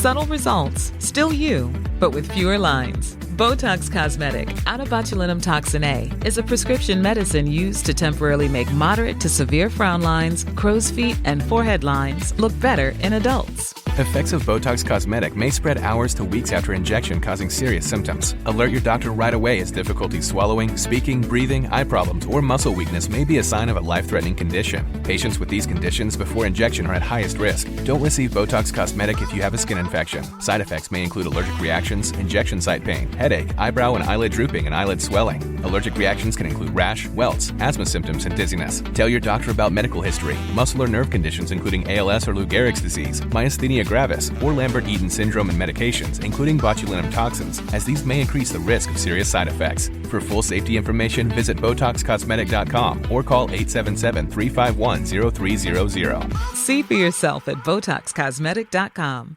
Subtle results, still you, but with fewer lines. Botox Cosmetic, out of botulinum toxin A, is a prescription medicine used to temporarily make moderate to severe frown lines, crow's feet, and forehead lines look better in adults. Effects of Botox Cosmetic may spread hours to weeks after injection, causing serious symptoms. Alert your doctor right away as difficulty swallowing, speaking, breathing, eye problems, or muscle weakness may be a sign of a life-threatening condition. Patients with these conditions before injection are at highest risk. Don't receive Botox Cosmetic if you have a skin infection. Side effects may include allergic reactions, injection site pain, headache, eyebrow and eyelid drooping, and eyelid swelling. Allergic reactions can include rash, welts, asthma symptoms, and dizziness. Tell your doctor about medical history, muscle or nerve conditions including ALS or Lou Gehrig's disease, myasthenia gravis, or Lambert-Eaton syndrome, and medications, including botulinum toxins, as these may increase the risk of serious side effects. For full safety information, visit BotoxCosmetic.com or call 877-351-0300. See for yourself at BotoxCosmetic.com.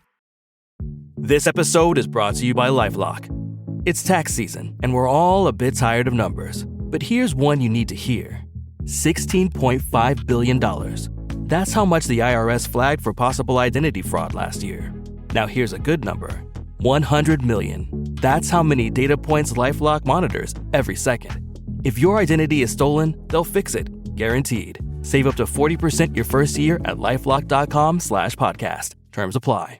This episode is brought to you by LifeLock. It's tax season, and we're all a bit tired of numbers. But here's one you need to hear. $16.5 billion. That's how much the IRS flagged for possible identity fraud last year. Now here's a good number. 100 million. That's how many data points LifeLock monitors every second. If your identity is stolen, they'll fix it. Guaranteed. Save up to 40% your first year at LifeLock.com/podcast. Terms apply.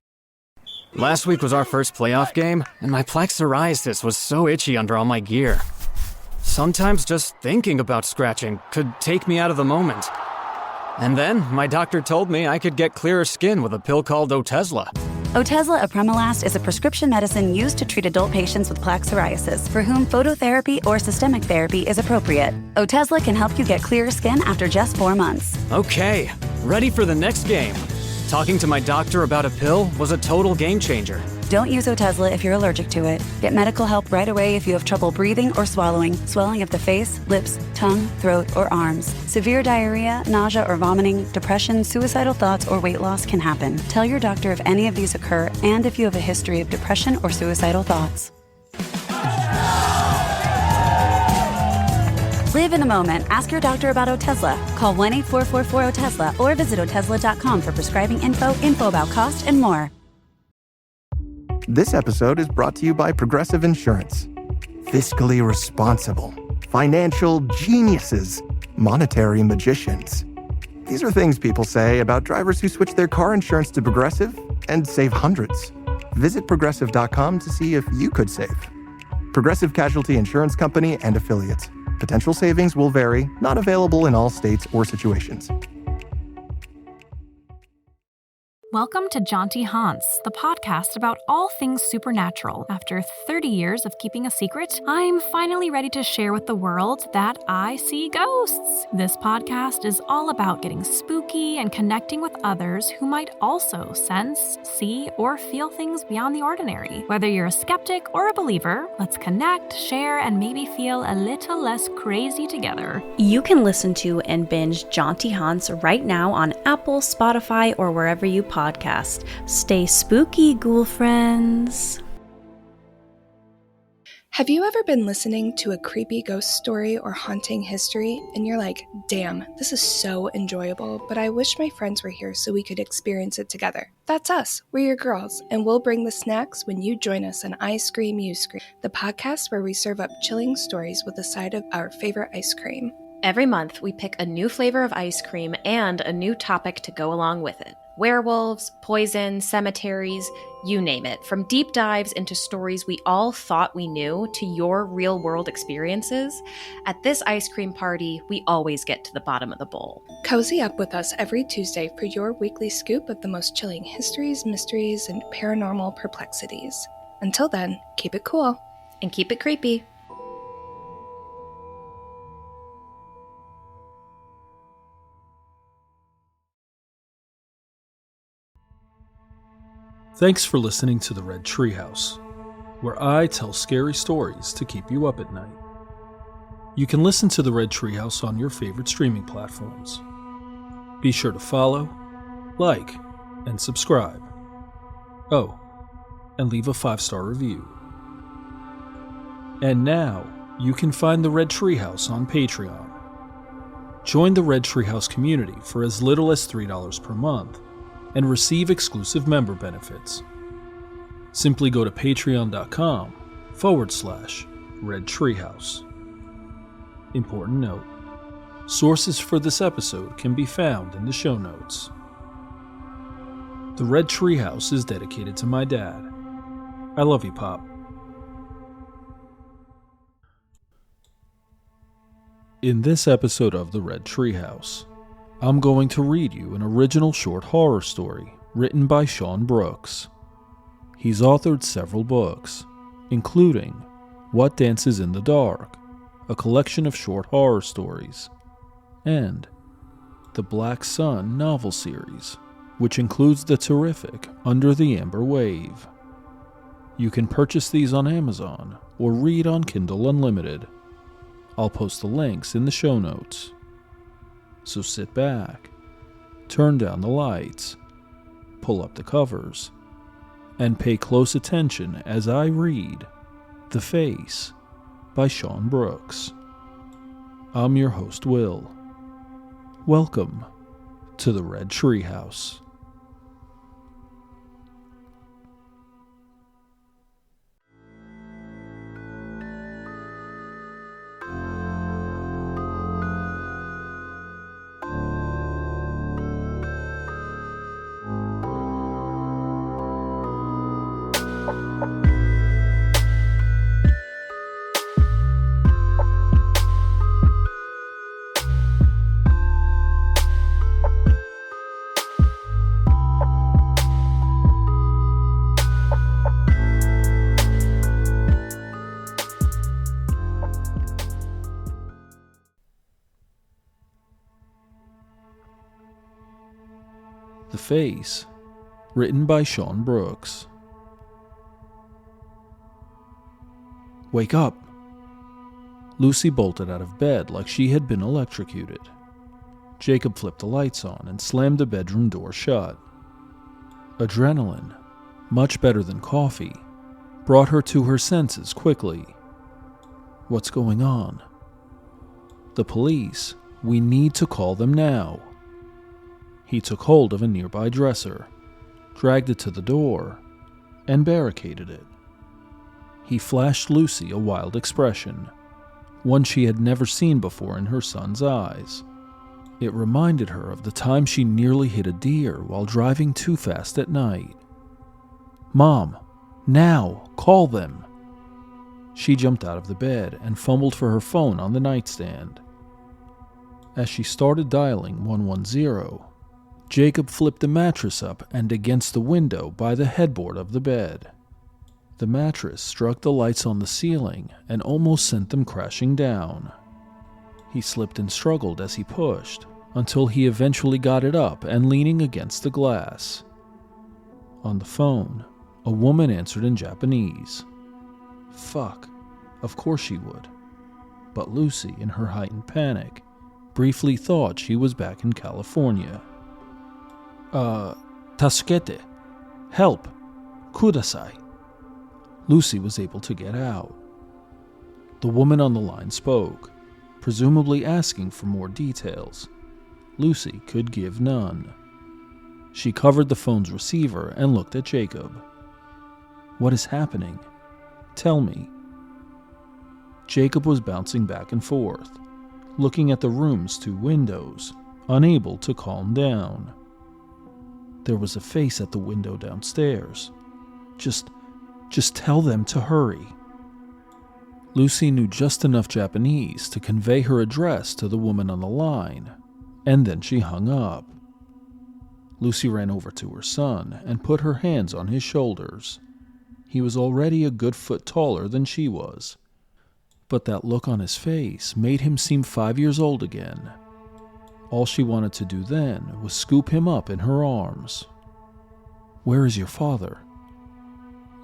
Last week was our first playoff game, and my plaque psoriasis was so itchy under all my gear. Sometimes just thinking about scratching could take me out of the moment. And then, my doctor told me I could get clearer skin with a pill called Otezla. Otezla apremilast is a prescription medicine used to treat adult patients with plaque psoriasis for whom phototherapy or systemic therapy is appropriate. Otezla can help you get clearer skin after just 4 months. Okay, ready for the next game. Talking to my doctor about a pill was a total game changer. Don't use Otezla if you're allergic to it. Get medical help right away if you have trouble breathing or swallowing, swelling of the face, lips, tongue, throat, or arms. Severe diarrhea, nausea or vomiting, depression, suicidal thoughts, or weight loss can happen. Tell your doctor if any of these occur and if you have a history of depression or suicidal thoughts. Live in the moment. Ask your doctor about Otezla. Call 1-844-4-OTEZLA or visit Otezla.com for prescribing info about cost, and more. This episode is brought to you by Progressive Insurance. Fiscally responsible, financial geniuses, monetary magicians. These are things people say about drivers who switch their car insurance to Progressive and save hundreds. Visit Progressive.com to see if you could save. Progressive Casualty Insurance Company and Affiliates. Potential savings will vary, not available in all states or situations. Welcome to Jaunty Haunts, the podcast about all things supernatural. After 30 years of keeping a secret, I'm finally ready to share with the world that I see ghosts. This podcast is all about getting spooky and connecting with others who might also sense, see, or feel things beyond the ordinary. Whether you're a skeptic or a believer, let's connect, share, and maybe feel a little less crazy together. You can listen to and binge Jaunty Haunts right now on Apple, Spotify, or wherever you podcast. Stay spooky, ghoul friends. Have you ever been listening to a creepy ghost story or haunting history and you're like, damn, this is so enjoyable, but I wish my friends were here so we could experience it together? That's us. We're your girls, and we'll bring the snacks when you join us on I Scream, You Scream, the podcast where we serve up chilling stories with a side of our favorite ice cream. Every month, we pick a new flavor of ice cream and a new topic to go along with it. Werewolves, poison, cemeteries, you name it. From deep dives into stories we all thought we knew to your real-world experiences, at this ice cream party, we always get to the bottom of the bowl. Cozy up with us every Tuesday for your weekly scoop of the most chilling histories, mysteries, and paranormal perplexities. Until then, keep it cool. And keep it creepy. Thanks for listening to the Red Treehouse, where I tell scary stories to keep you up at night. You can listen to the Red Treehouse on your favorite streaming platforms. Be sure to follow, like, and subscribe. Oh, and leave a 5-star review. And now, you can find the Red Treehouse on Patreon. Join the Red Treehouse community for as little as $3 per month and receive exclusive member benefits. Simply go to patreon.com/Red Treehouse. Important note: sources for this episode can be found in the show notes. The Red Treehouse is dedicated to my dad. I love you, Pop. In this episode of The Red Treehouse, I'm going to read you an original short horror story written by Shawn Brooks. He's authored several books, including What Dances in the Dark, a collection of short horror stories, and the Black Sun novel series, which includes the terrific Under the Amber Wave. You can purchase these on Amazon or read on Kindle Unlimited. I'll post the links in the show notes. So sit back, turn down the lights, pull up the covers, and pay close attention as I read The Face by Shawn Brooks. I'm your host, Will. Welcome to the Red Treehouse. The Face, written by Shawn Brooks. Wake up! Lucy bolted out of bed like she had been electrocuted. Jacob flipped the lights on and slammed the bedroom door shut. Adrenaline, much better than coffee, brought her to her senses quickly. What's going on? The police. We need to call them now. He took hold of a nearby dresser, dragged it to the door, and barricaded it. He flashed Lucy a wild expression, one she had never seen before in her son's eyes. It reminded her of the time she nearly hit a deer while driving too fast at night. "Mom, now, call them!" She jumped out of the bed and fumbled for her phone on the nightstand. As she started dialing 110, Jacob flipped the mattress up and against the window by the headboard of the bed. The mattress struck the lights on the ceiling and almost sent them crashing down. He slipped and struggled as he pushed, until he eventually got it up and leaning against the glass. On the phone, a woman answered in Japanese. Fuck, of course she would. But Lucy, in her heightened panic, briefly thought she was back in California. Tasukete. Help. Kudasai. Lucy was able to get out. The woman on the line spoke, presumably asking for more details. Lucy could give none. She covered the phone's receiver and looked at Jacob. What is happening? Tell me. Jacob was bouncing back and forth, looking at the room's two windows, unable to calm down. There was a face at the window downstairs. Just tell them to hurry. Lucy knew just enough Japanese to convey her address to the woman on the line, and then she hung up. Lucy ran over to her son and put her hands on his shoulders. He was already a good foot taller than she was, but that look on his face made him seem 5 years old again. All she wanted to do then was scoop him up in her arms. Where is your father?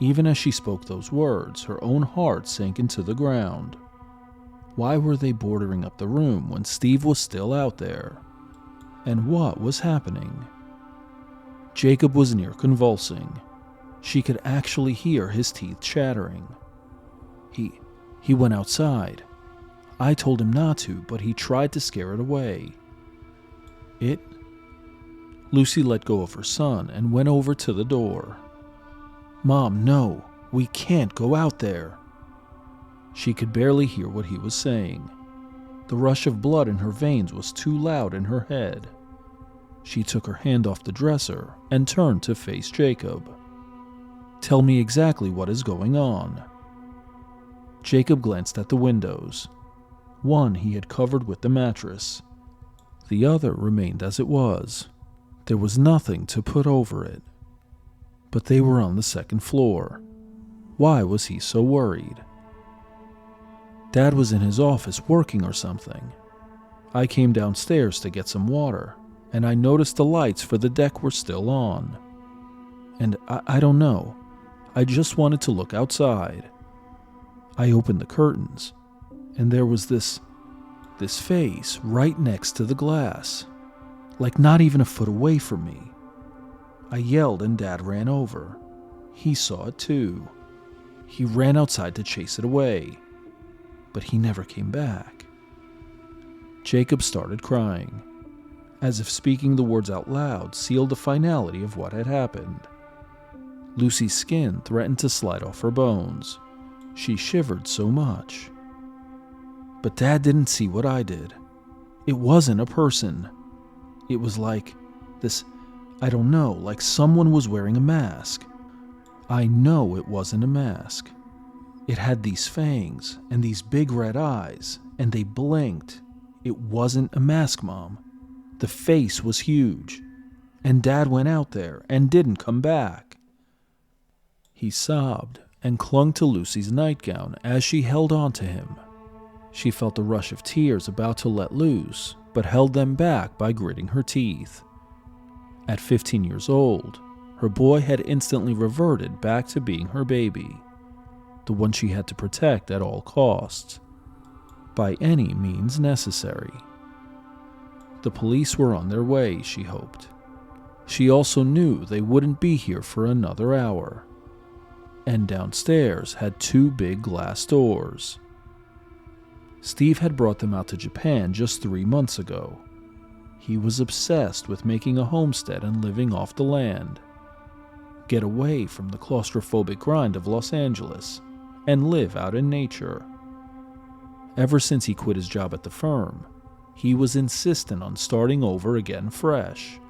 Even as she spoke those words, her own heart sank into the ground. Why were they boarding up the room when Steve was still out there? And what was happening? Jacob was near convulsing. She could actually hear his teeth chattering. He went outside. I told him not to, but he tried to scare it away. Lucy let go of her son and went over to the door. "Mom, no, we can't go out there." She could barely hear what he was saying. The rush of blood in her veins was too loud in her head. She took her hand off the dresser and turned to face Jacob. "Tell me exactly what is going on." Jacob glanced at the windows. One he had covered with the mattress. The other remained as it was. There was nothing to put over it. But they were on the second floor. Why was he so worried? Dad was in his office working or something. I came downstairs to get some water, and I noticed the lights for the deck were still on. And I don't know. I just wanted to look outside. I opened the curtains, and there was this face right next to the glass, like not even a foot away from me. I yelled and Dad ran over. He saw it too. He ran outside to chase it away, but he never came back. Jacob started crying, as if speaking the words out loud sealed the finality of what had happened. Lucy's skin threatened to slide off her bones. She shivered so much. But Dad didn't see what I did. It wasn't a person. It was like this, I don't know, like someone was wearing a mask. I know it wasn't a mask. It had these fangs and these big red eyes, and they blinked. It wasn't a mask, Mom. The face was huge, and Dad went out there and didn't come back. He sobbed and clung to Lucy's nightgown as she held on to him. She felt a rush of tears about to let loose, but held them back by gritting her teeth. At 15 years old, her boy had instantly reverted back to being her baby, the one she had to protect at all costs, by any means necessary. The police were on their way, she hoped. She also knew they wouldn't be here for another hour. And downstairs had 2 big glass doors. Steve had brought them out to Japan just 3 months ago. He was obsessed with making a homestead and living off the land. Get away from the claustrophobic grind of Los Angeles and live out in nature. Ever since he quit his job at the firm, he was insistent on starting over again fresh.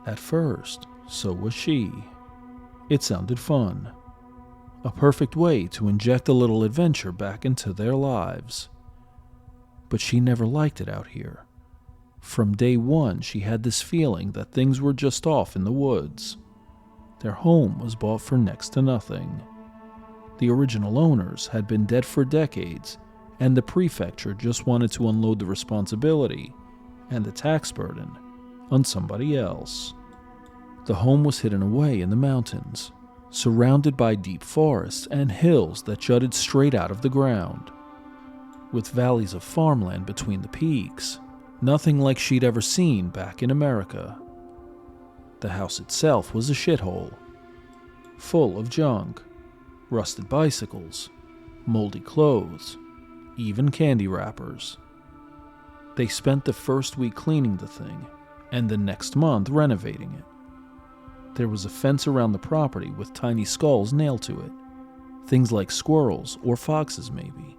At first, so was she. It sounded fun. A perfect way to inject a little adventure back into their lives. But she never liked it out here. From day one, she had this feeling that things were just off in the woods. Their home was bought for next to nothing. The original owners had been dead for decades, and the prefecture just wanted to unload the responsibility and the tax burden on somebody else. The home was hidden away in the mountains, surrounded by deep forests and hills that jutted straight out of the ground, with valleys of farmland between the peaks, nothing like she'd ever seen back in America. The house itself was a shithole, full of junk, rusted bicycles, moldy clothes, even candy wrappers. They spent the first week cleaning the thing, and the next month renovating it. There was a fence around the property with tiny skulls nailed to it, things like squirrels or foxes maybe.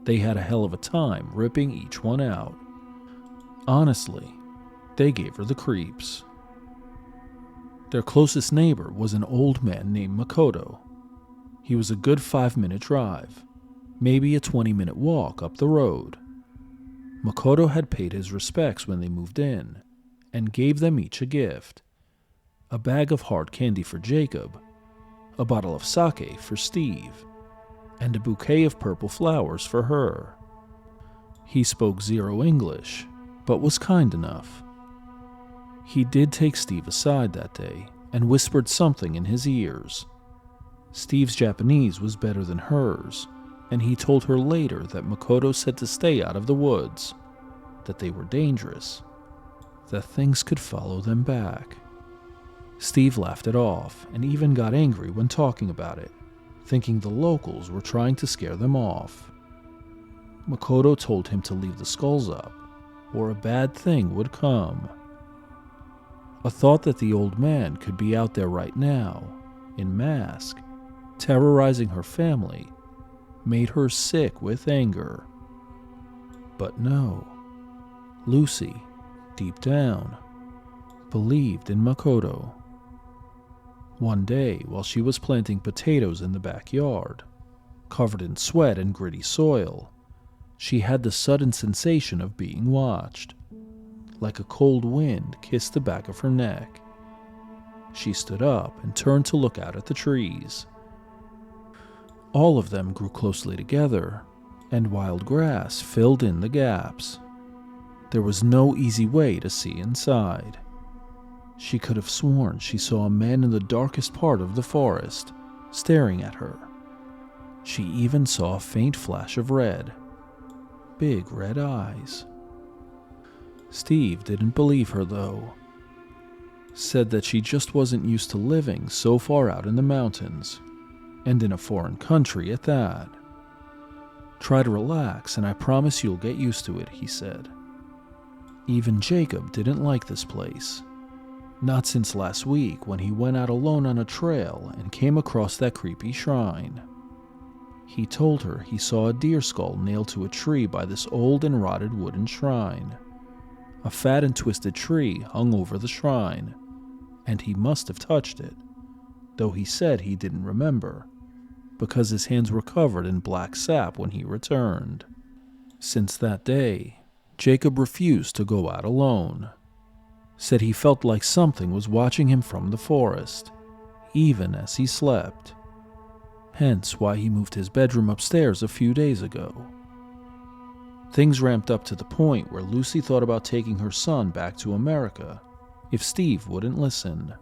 They had a hell of a time ripping each one out. Honestly, they gave her the creeps. Their closest neighbor was an old man named Makoto. He was a good 5-minute drive, maybe a 20-minute walk up the road. Makoto had paid his respects when they moved in, and gave them each a gift. A bag of hard candy for Jacob, a bottle of sake for Steve, and a bouquet of purple flowers for her. He spoke zero English, but was kind enough. He did take Steve aside that day and whispered something in his ears. Steve's Japanese was better than hers, and he told her later that Makoto said to stay out of the woods, that they were dangerous, that things could follow them back. Steve laughed it off and even got angry when talking about it, thinking the locals were trying to scare them off. Makoto told him to leave the skulls up, or a bad thing would come. A thought that the old man could be out there right now, in mask, terrorizing her family, made her sick with anger. But no, Lucy, deep down, believed in Makoto. One day, while she was planting potatoes in the backyard, covered in sweat and gritty soil, she had the sudden sensation of being watched. Like a cold wind kissed the back of her neck. She stood up and turned to look out at the trees. All of them grew closely together, and wild grass filled in the gaps. There was no easy way to see inside. She could have sworn she saw a man in the darkest part of the forest, staring at her. She even saw a faint flash of red. Big red eyes. Steve didn't believe her, though. Said that she just wasn't used to living so far out in the mountains, and in a foreign country at that. Try to relax, and I promise you'll get used to it, he said. Even Jacob didn't like this place. Not since last week when he went out alone on a trail and came across that creepy shrine. He told her he saw a deer skull nailed to a tree by this old and rotted wooden shrine. A fat and twisted tree hung over the shrine, and he must have touched it, though he said he didn't remember, because his hands were covered in black sap when he returned. Since that day, Jacob refused to go out alone. Said he felt like something was watching him from the forest, even as he slept. Hence why he moved his bedroom upstairs a few days ago. Things ramped up to the point where Lucy thought about taking her son back to America if Steve wouldn't listen.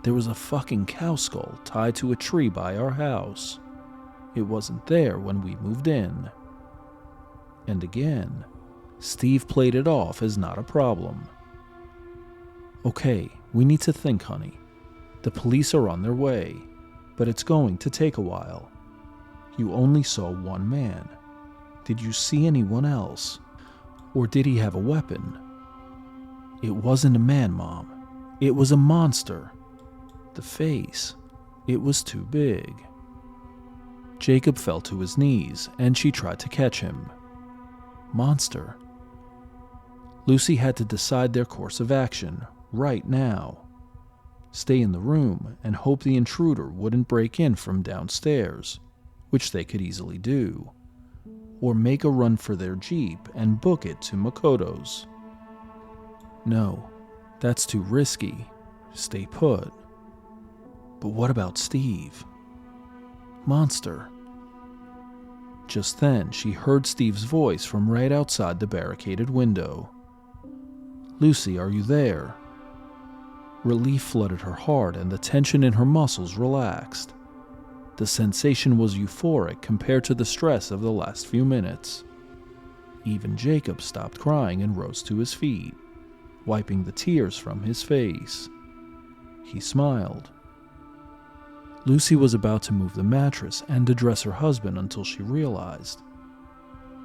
There was a fucking cow skull tied to a tree by our house. It wasn't there when we moved in. And again, Steve played it off as not a problem. Okay, we need to think, honey. The police are on their way, but it's going to take a while. You only saw one man. Did you see anyone else? Or did he have a weapon? It wasn't a man, Mom. It was a monster. The face, it was too big. Jacob fell to his knees, and she tried to catch him. Monster. Lucy had to decide their course of action, right now. Stay in the room and hope the intruder wouldn't break in from downstairs, which they could easily do, or make a run for their Jeep and book it to Makoto's. No, that's too risky. Stay put. But what about Steve? Monster. Just then, she heard Steve's voice from right outside the barricaded window. Lucy, are you there? Relief flooded her heart and the tension in her muscles relaxed. The sensation was euphoric compared to the stress of the last few minutes. Even Jacob stopped crying and rose to his feet, wiping the tears from his face. He smiled. Lucy was about to move the mattress and address her husband until she realized,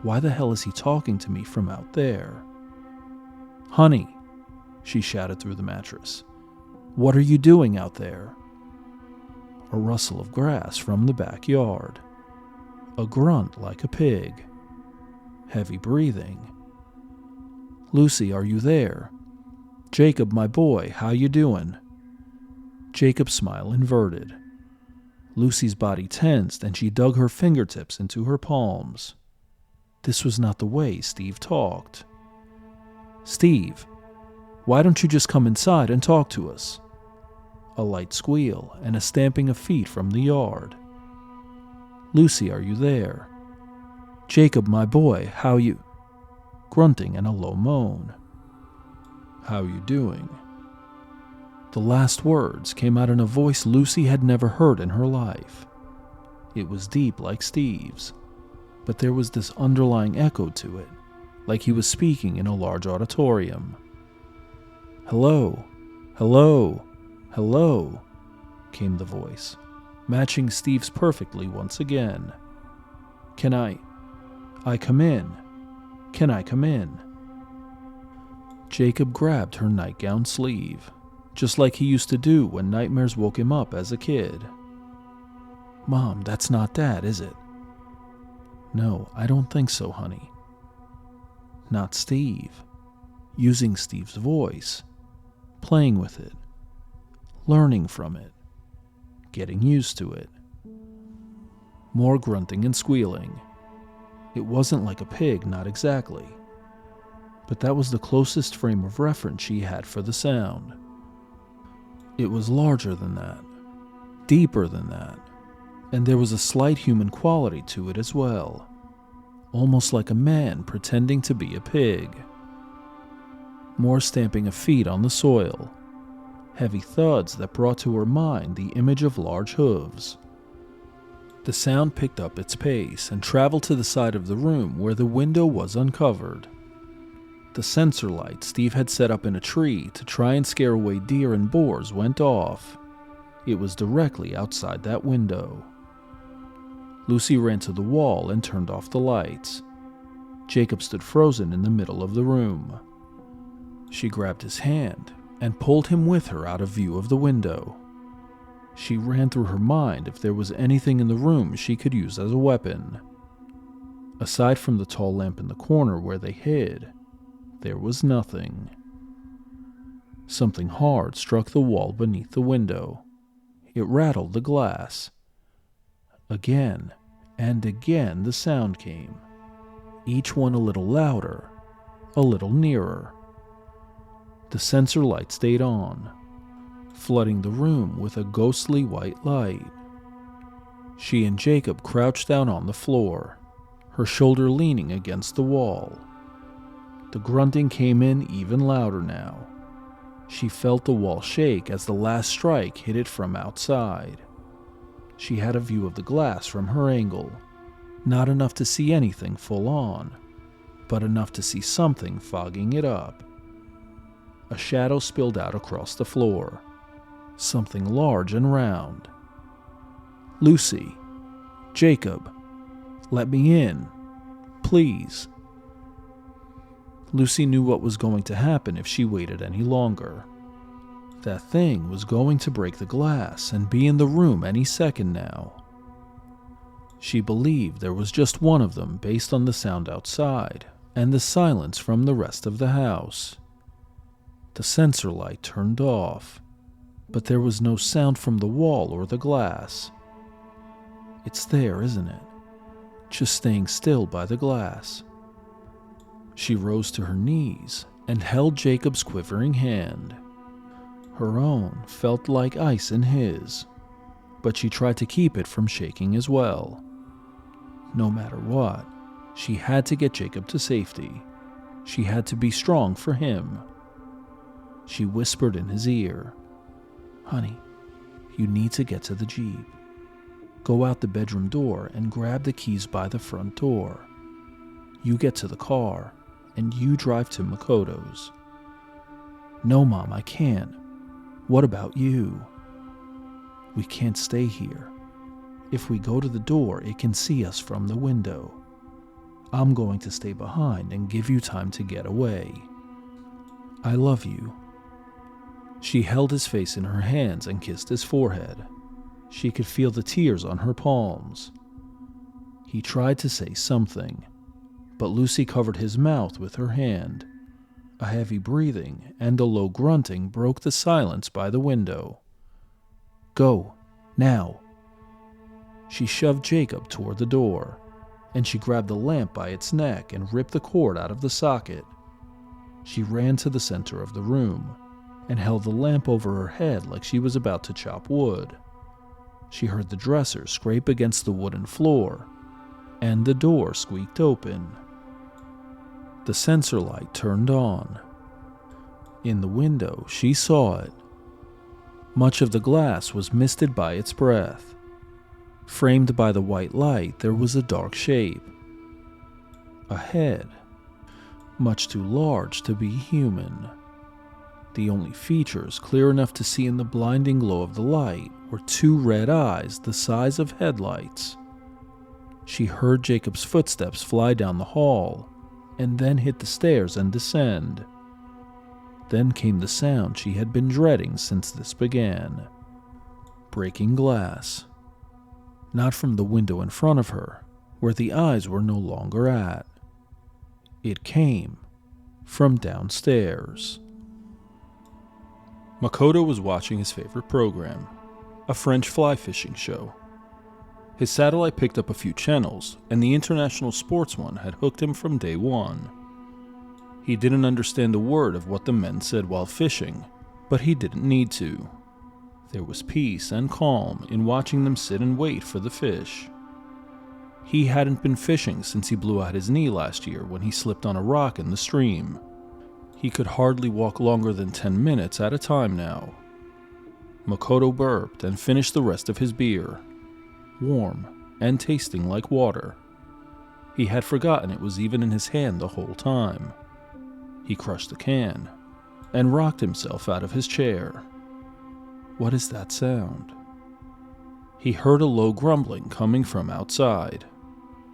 why the hell is he talking to me from out there? Honey, she shouted through the mattress. What are you doing out there? A rustle of grass from the backyard. A grunt like a pig. Heavy breathing. Lucy, are you there? Jacob, my boy, how you doing? Jacob's smile inverted. Lucy's body tensed and she dug her fingertips into her palms. This was not the way Steve talked. Steve, why don't you just come inside and talk to us? A light squeal and a stamping of feet from the yard. Lucy, are you there? Jacob, my boy, how you... Grunting and a low moan. How you doing? The last words came out in a voice Lucy had never heard in her life. It was deep like Steve's, but there was this underlying echo to it, like he was speaking in a large auditorium. Hello, hello, hello, came the voice, matching Steve's perfectly once again. Can I come in? Can I come in? Jacob grabbed her nightgown sleeve, just like he used to do when nightmares woke him up as a kid. "Mom, that's not Dad, is it?" "No, I don't think so, honey." "Not Steve." Using Steve's voice, playing with it, learning from it, getting used to it. More grunting and squealing. It wasn't like a pig, not exactly, but that was the closest frame of reference she had for the sound. It was larger than that, deeper than that, and there was a slight human quality to it as well, almost like a man pretending to be a pig. More stamping of feet on the soil, heavy thuds that brought to her mind the image of large hooves. The sound picked up its pace and traveled to the side of the room where the window was uncovered. The sensor light Steve had set up in a tree to try and scare away deer and boars went off. It was directly outside that window. Lucy ran to the wall and turned off the lights. Jacob stood frozen in the middle of the room. She grabbed his hand and pulled him with her out of view of the window. She ran through her mind if there was anything in the room she could use as a weapon. Aside from the tall lamp in the corner where they hid, there was nothing. Something hard struck the wall beneath the window. It rattled the glass. Again and again the sound came, each one a little louder, a little nearer. The sensor light stayed on, flooding the room with a ghostly white light. She and Jacob crouched down on the floor, her shoulder leaning against the wall. The grunting came in even louder now. She felt the wall shake as the last strike hit it from outside. She had a view of the glass from her angle, not enough to see anything full on, but enough to see something fogging it up. A shadow spilled out across the floor, something large and round. "Lucy, Jacob, let me in, please." Lucy knew what was going to happen if she waited any longer. That thing was going to break the glass and be in the room any second now. She believed there was just one of them based on the sound outside and the silence from the rest of the house. The sensor light turned off, but there was no sound from the wall or the glass. It's there, isn't it? Just staying still by the glass. She rose to her knees and held Jacob's quivering hand. Her own felt like ice in his, but she tried to keep it from shaking as well. No matter what, she had to get Jacob to safety. She had to be strong for him. She whispered in his ear, "Honey, you need to get to the Jeep. Go out the bedroom door and grab the keys by the front door. You get to the car, and you drive to Makoto's." "No, Mom, I can't. What about you?" "We can't stay here. If we go to the door, it can see us from the window. I'm going to stay behind and give you time to get away. I love you." She held his face in her hands and kissed his forehead. She could feel the tears on her palms. He tried to say something, but Lucy covered his mouth with her hand. A heavy breathing and a low grunting broke the silence by the window. "Go, now." She shoved Jacob toward the door, and she grabbed the lamp by its neck and ripped the cord out of the socket. She ran to the center of the room and held the lamp over her head like she was about to chop wood. She heard the dresser scrape against the wooden floor, and the door squeaked open. The sensor light turned on. In the window, she saw it. Much of the glass was misted by its breath. Framed by the white light, there was a dark shape. A head, much too large to be human. The only features clear enough to see in the blinding glow of the light were two red eyes the size of headlights. She heard Jacob's footsteps fly down the hall, and then hit the stairs and descend. Then came the sound she had been dreading since this began. Breaking glass. Not from the window in front of her, where the eyes were no longer at. It came from downstairs. Makoto was watching his favorite program, a French fly fishing show. His satellite picked up a few channels, and the international sports one had hooked him from day one. He didn't understand a word of what the men said while fishing, but he didn't need to. There was peace and calm in watching them sit and wait for the fish. He hadn't been fishing since he blew out his knee last year when he slipped on a rock in the stream. He could hardly walk longer than 10 minutes at a time now. Makoto burped and finished the rest of his beer, warm and tasting like water. He had forgotten it was even in his hand the whole time. He crushed the can and rocked himself out of his chair. What is that sound? He heard a low grumbling coming from outside.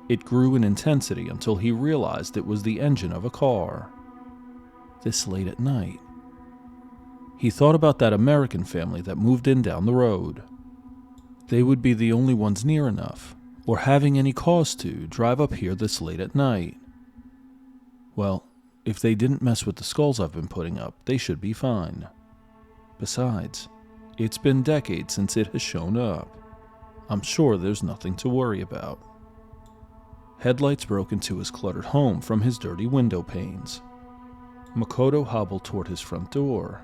It grew in intensity until he realized it was the engine of a car. This late at night. He thought about that American family that moved in down the road. They would be the only ones near enough, or having any cause to, drive up here this late at night. Well, if they didn't mess with the skulls I've been putting up, they should be fine. Besides, it's been decades since it has shown up. I'm sure there's nothing to worry about. Headlights broke into his cluttered home from his dirty window panes. Makoto hobbled toward his front door,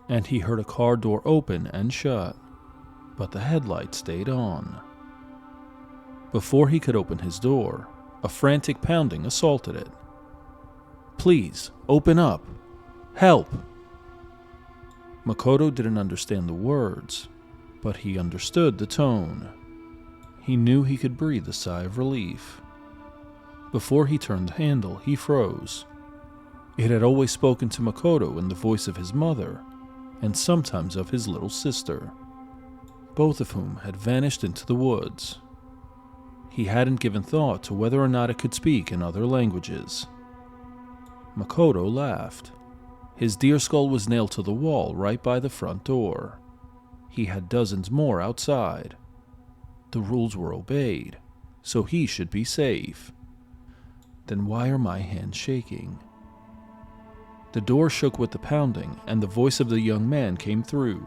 and he heard a car door open and shut, but the headlight stayed on. Before he could open his door, a frantic pounding assaulted it. "Please, open up! Help!" Makoto didn't understand the words, but he understood the tone. He knew he could breathe a sigh of relief. Before he turned the handle, he froze. It had always spoken to Makoto in the voice of his mother, and sometimes of his little sister, both of whom had vanished into the woods. He hadn't given thought to whether or not it could speak in other languages. Makoto laughed. His deer skull was nailed to the wall right by the front door. He had dozens more outside. The rules were obeyed, so he should be safe. Then why are my hands shaking? The door shook with the pounding, and the voice of the young man came through,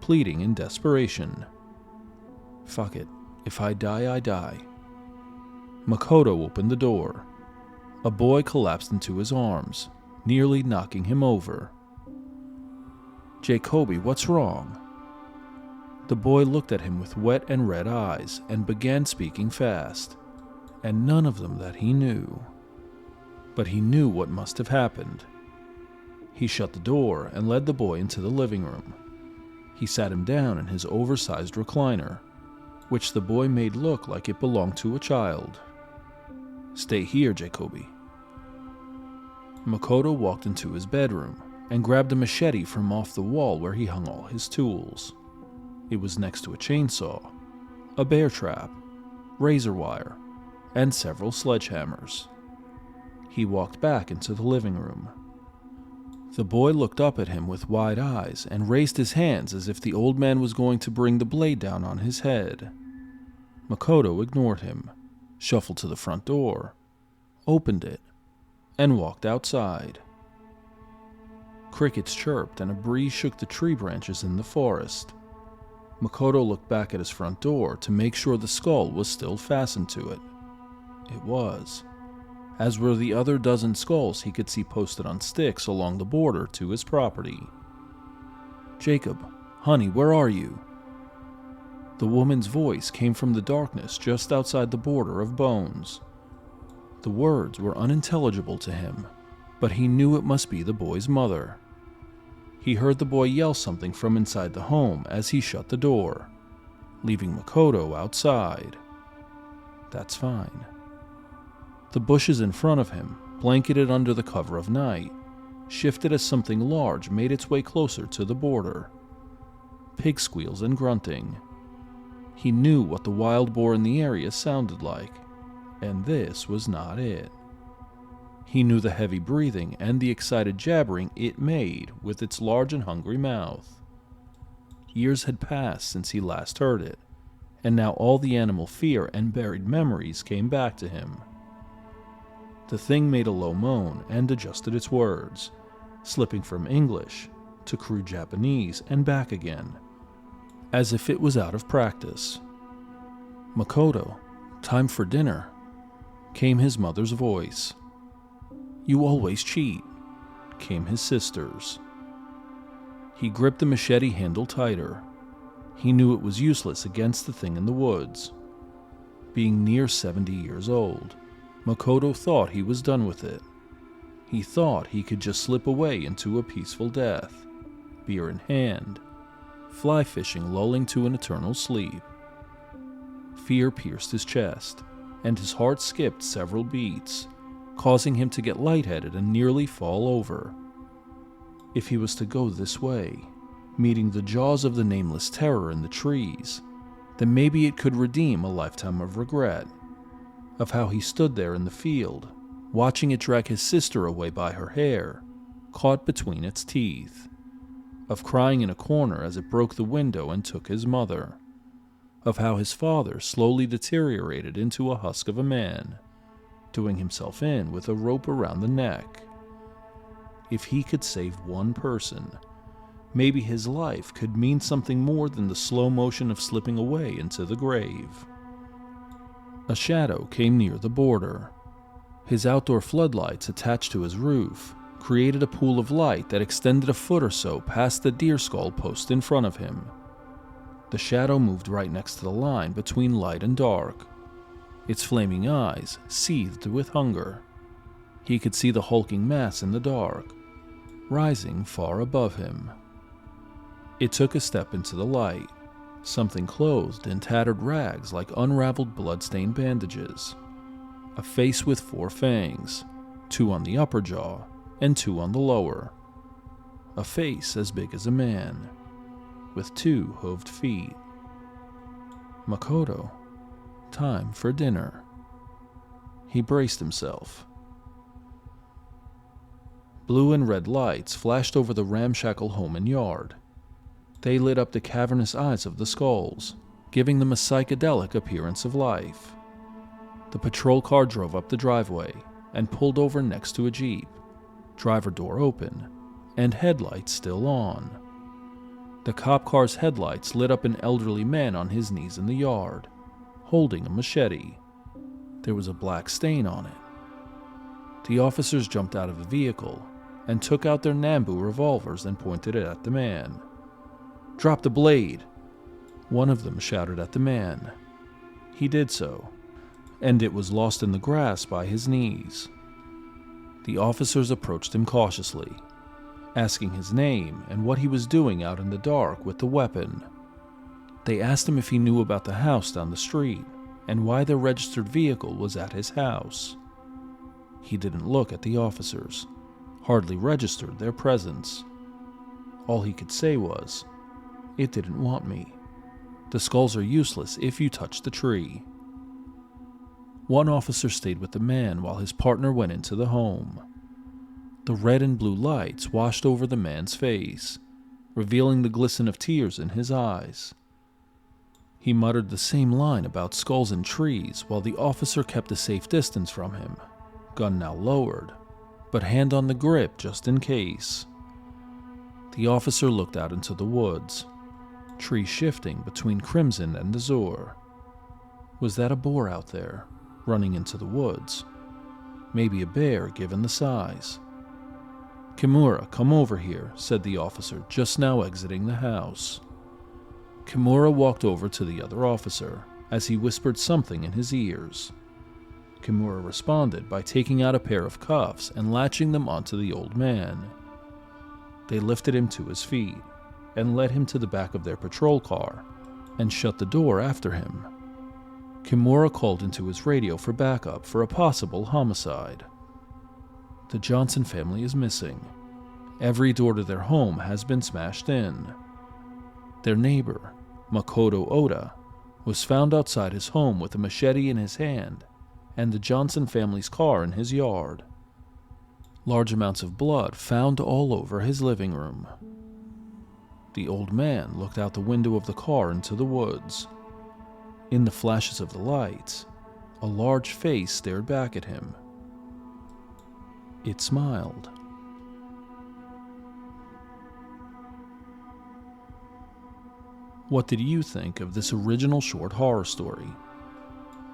pleading in desperation. Fuck it. If I die, I die. Makoto opened the door. A boy collapsed into his arms, nearly knocking him over. "Jacoby, what's wrong?" The boy looked at him with wet and red eyes and began speaking fast, and none of them that he knew. But he knew what must have happened. He shut the door and led the boy into the living room. He sat him down in his oversized recliner, which the boy made look like it belonged to a child. "Stay here, Jacoby." Makoto walked into his bedroom and grabbed a machete from off the wall where he hung all his tools. It was next to a chainsaw, a bear trap, razor wire, and several sledgehammers. He walked back into the living room. The boy looked up at him with wide eyes and raised his hands as if the old man was going to bring the blade down on his head. Makoto ignored him, shuffled to the front door, opened it, and walked outside. Crickets chirped and a breeze shook the tree branches in the forest. Makoto looked back at his front door to make sure the skull was still fastened to it. It was, as were the other dozen skulls he could see posted on sticks along the border to his property. "Jacob, honey, where are you?" The woman's voice came from the darkness just outside the border of bones. The words were unintelligible to him, but he knew it must be the boy's mother. He heard the boy yell something from inside the home as he shut the door, leaving Makoto outside. That's fine. The bushes in front of him, blanketed under the cover of night, shifted as something large made its way closer to the border. Pig squeals and grunting. He knew what the wild boar in the area sounded like, and this was not it. He knew the heavy breathing and the excited jabbering it made with its large and hungry mouth. Years had passed since he last heard it, and now all the animal fear and buried memories came back to him. The thing made a low moan and adjusted its words, slipping from English to crude Japanese and back again, as if it was out of practice. "Makoto, time for dinner," came his mother's voice. "You always cheat," came his sister's. He gripped the machete handle tighter. He knew it was useless against the thing in the woods. Being near 70 years old, Makoto thought he was done with it. He thought he could just slip away into a peaceful death, beer in hand, fly fishing lulling to an eternal sleep. Fear pierced his chest, and his heart skipped several beats, causing him to get lightheaded and nearly fall over. If he was to go this way, meeting the jaws of the nameless terror in the trees, then maybe it could redeem a lifetime of regret, of how he stood there in the field, watching it drag his sister away by her hair, caught between its teeth, of crying in a corner as it broke the window and took his mother, of how his father slowly deteriorated into a husk of a man, doing himself in with a rope around the neck. If he could save one person, maybe his life could mean something more than the slow motion of slipping away into the grave. A shadow came near the border. His outdoor floodlights attached to his roof created a pool of light that extended a foot or so past the deer skull post in front of him. The shadow moved right next to the line between light and dark. Its flaming eyes seethed with hunger. He could see the hulking mass in the dark, rising far above him. It took a step into the light, something clothed in tattered rags like unraveled blood-stained bandages. A face with 4 fangs, 2 on the upper jaw and 2 on the lower. A face as big as a man, with 2 hooved feet. "Makoto, time for dinner." He braced himself. Blue and red lights flashed over the ramshackle home and yard. They lit up the cavernous eyes of the skulls, giving them a psychedelic appearance of life. The patrol car drove up the driveway and pulled over next to a Jeep, driver door open, and headlights still on. The cop car's headlights lit up an elderly man on his knees in the yard, holding a machete. There was a black stain on it. The officers jumped out of the vehicle and took out their Nambu revolvers and pointed it at the man. "Drop the blade!" one of them shouted at the man. He did so, and it was lost in the grass by his knees. The officers approached him cautiously, asking his name and what he was doing out in the dark with the weapon. They asked him if he knew about the house down the street and why their registered vehicle was at his house. He didn't look at the officers, hardly registered their presence. All he could say was, "It didn't want me. The skulls are useless if you touch the tree." One officer stayed with the man while his partner went into the home. The red and blue lights washed over the man's face, revealing the glisten of tears in his eyes. He muttered the same line about skulls and trees while the officer kept a safe distance from him, gun now lowered, but hand on the grip just in case. The officer looked out into the woods, trees shifting between crimson and azure. Was that a boar out there, running into the woods? Maybe a bear, given the size. "Kimura, come over here," said the officer, just now exiting the house. Kimura walked over to the other officer as he whispered something in his ears. Kimura responded by taking out a pair of cuffs and latching them onto the old man. They lifted him to his feet and led him to the back of their patrol car and shut the door after him. Kimura called into his radio for backup for a possible homicide. The Johnson family is missing. Every door to their home has been smashed in. Their neighbor, Makoto Oda, was found outside his home with a machete in his hand and the Johnson family's car in his yard. large amounts of blood found all over his living room. The old man looked out the window of the car into the woods. In the flashes of the light, a large face stared back at him. It smiled. What did you think of this original short horror story?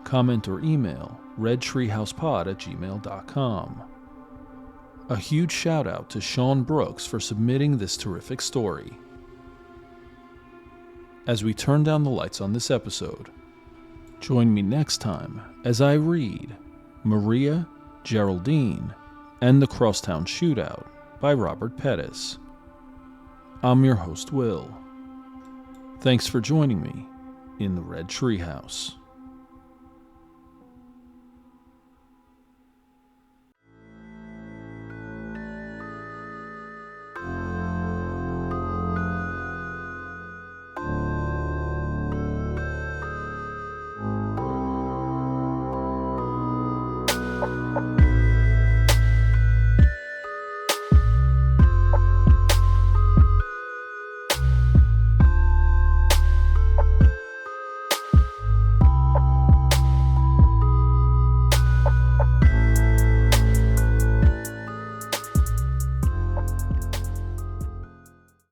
Comment or email redtreehousepod@gmail.com. A huge shout out to Shawn Brooks for submitting this terrific story. As we turn down the lights on this episode, join me next time as I read Maria, Geraldine, and the Crosstown Shootout by Robert Pettis. I'm your host, Will. Thanks for joining me in the Red Treehouse.